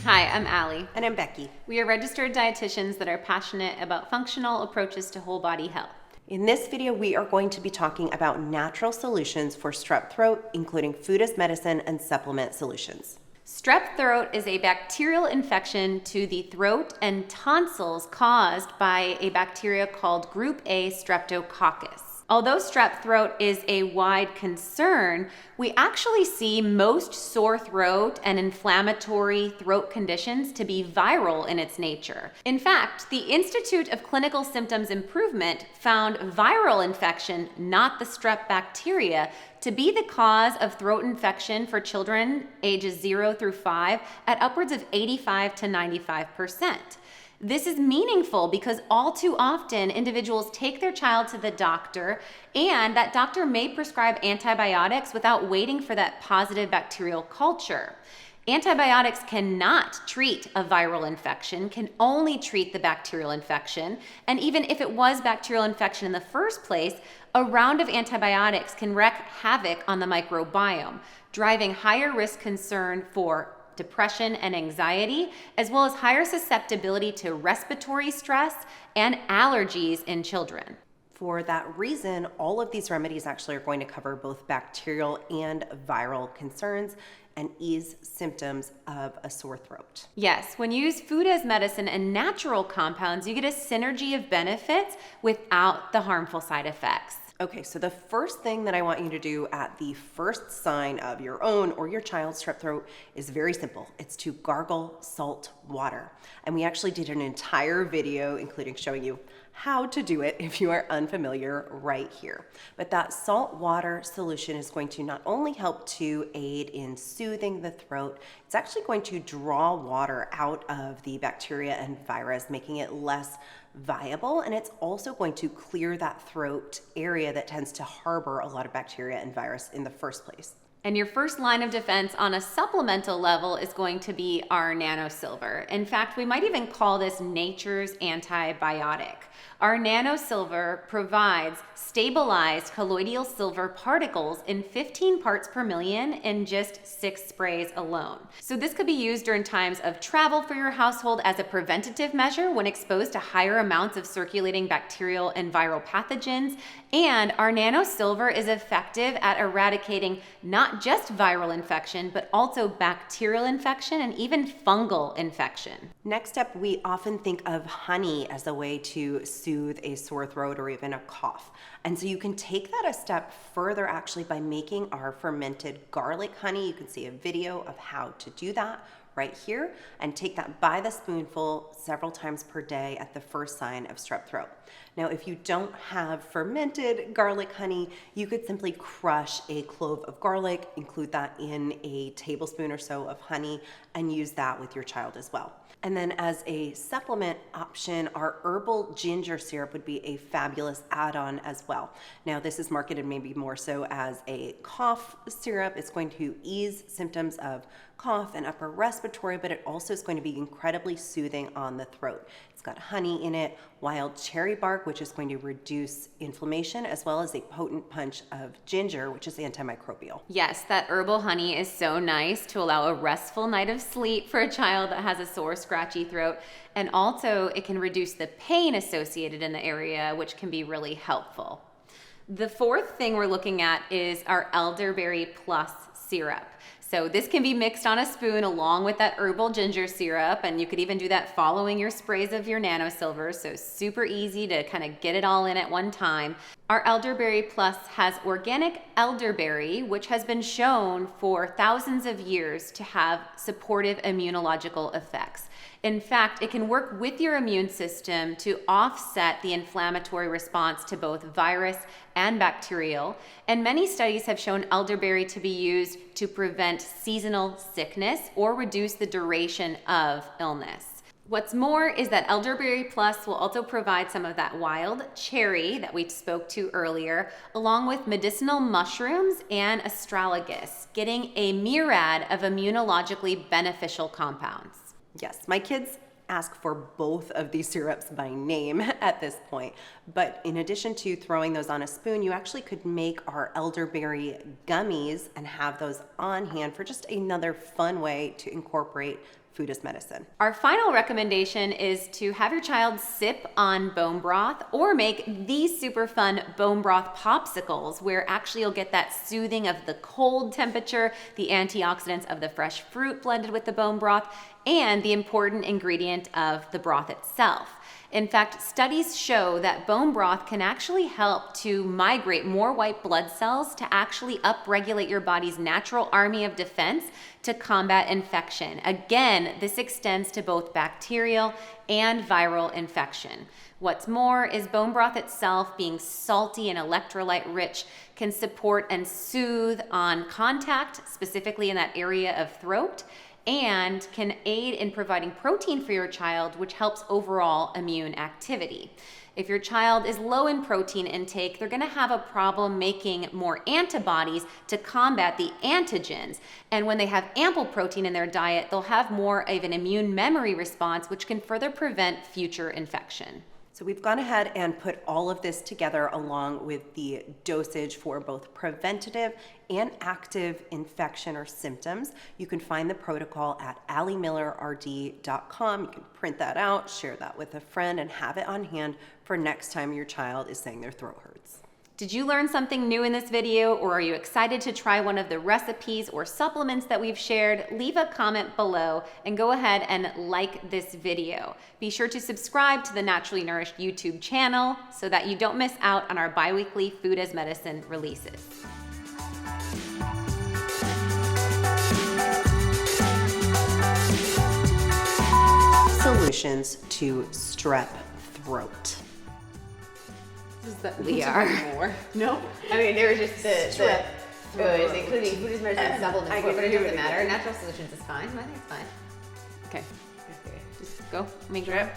Hi, I'm Allie. And I'm Becky. We are registered dietitians that are passionate about functional approaches to whole body health. In this video, we are going to be talking about natural solutions for strep throat, including food as medicine and supplement solutions. Strep throat is a bacterial infection to the throat and tonsils caused by a bacteria called Group A streptococcus. Although strep throat is a wide concern, we actually see most sore throat and inflammatory throat conditions to be viral in its nature. In fact, the Institute of Clinical Symptoms Improvement found viral infection, not the strep bacteria, to be the cause of throat infection for children ages 0 through 5 at upwards of 85 to 95%. This is meaningful because all too often individuals take their child to the doctor and that doctor may prescribe antibiotics without waiting for that positive bacterial culture. Antibiotics cannot treat a viral infection, can only treat the bacterial infection. And even if it was bacterial infection in the first place, a round of antibiotics can wreak havoc on the microbiome, driving higher risk concern for depression and anxiety, as well as higher susceptibility to respiratory stress and allergies in children. For that reason, all of these remedies actually are going to cover both bacterial and viral concerns and ease symptoms of a sore throat. Yes, when you use food as medicine and natural compounds, you get a synergy of benefits without the harmful side effects. Okay, so the first thing that I want you to do at the first sign of your own or your child's strep throat is very simple. It's to gargle salt water. And we actually did an entire video, including showing you how to do it if you are unfamiliar right here. But that salt water solution is going to not only help to aid in soothing the throat, it's actually going to draw water out of the bacteria and virus, making it less viable, and it's also going to clear that throat area that tends to harbor a lot of bacteria and virus in the first place. And your first line of defense on a supplemental level is going to be our NanoSilver. In fact, we might even call this nature's antibiotic. Our NanoSilver provides stabilized colloidal silver particles in 15 parts per million in just 6 sprays alone. So this could be used during times of travel for your household as a preventative measure when exposed to higher amounts of circulating bacterial and viral pathogens. And our NanoSilver is effective at eradicating not just viral infection, but also bacterial infection and even fungal infection. Next up, we often think of honey as a way to soothe a sore throat or even a cough. And so you can take that a step further actually by making our fermented garlic honey. You can see a video of how to do that right here, and take that by the spoonful several times per day at the first sign of strep throat. Now, if you don't have fermented garlic honey, you could simply crush a clove of garlic, include that in a tablespoon or so of honey, and use that with your child as well. And then as a supplement option, our herbal ginger syrup would be a fabulous add-on as well. Now, this is marketed maybe more so as a cough syrup. It's going to ease symptoms of cough and upper respiratory, but it also is going to be incredibly soothing on the throat. It's got honey in it, wild cherry bark, which is going to reduce inflammation, as well as a potent punch of ginger, which is antimicrobial. Yes, that herbal honey is so nice to allow a restful night of sleep for a child that has a sore, scratchy throat. And also it can reduce the pain associated in the area, which can be really helpful. The fourth thing we're looking at is our Elderberry Plus syrup. So this can be mixed on a spoon along with that herbal ginger syrup, and you could even do that following your sprays of your NanoSilver, so super easy to kind of get it all in at one time. Our Elderberry Plus has organic elderberry, which has been shown for thousands of years to have supportive immunological effects. In fact, it can work with your immune system to offset the inflammatory response to both virus and bacterial. And many studies have shown elderberry to be used to prevent seasonal sickness or reduce the duration of illness. What's more is that Elderberry Plus will also provide some of that wild cherry that we spoke to earlier, along with medicinal mushrooms and astragalus, getting a myriad of immunologically beneficial compounds. Yes, my kids ask for both of these syrups by name at this point. But in addition to throwing those on a spoon, you actually could make our elderberry gummies and have those on hand for just another fun way to incorporate Food is Medicine. Our final recommendation is to have your child sip on bone broth or make these super fun bone broth popsicles where actually you'll get that soothing of the cold temperature, the antioxidants of the fresh fruit blended with the bone broth, and the important ingredient of the broth itself. In fact, studies show that bone broth can actually help to migrate more white blood cells to actually upregulate your body's natural army of defense to combat infection. Again, this extends to both bacterial and viral infection. What's more is bone broth itself, being salty and electrolyte rich, can support and soothe on contact, specifically in that area of throat, and can aid in providing protein for your child, which helps overall immune activity. If your child is low in protein intake, they're gonna have a problem making more antibodies to combat the antigens. And when they have ample protein in their diet, they'll have more of an immune memory response, which can further prevent future infection. So we've gone ahead and put all of this together along with the dosage for both preventative and active infection or symptoms. You can find the protocol at alliemillerrd.com. You can print that out, share that with a friend, and have it on hand for next time your child is saying their throat hurts. Did you learn something new in this video, or are you excited to try one of the recipes or supplements that we've shared? Leave a comment below and go ahead and like this video. Be sure to subscribe to the Naturally Nourished YouTube channel so that you don't miss out on our bi-weekly Food as Medicine releases. Solutions to strep throat. We are. More. No. I mean, there was just the throat. including food is medicine supplements, but it doesn't matter. Natural solutions is fine. I think it's fine. Okay, Okay. just go. Make Strep.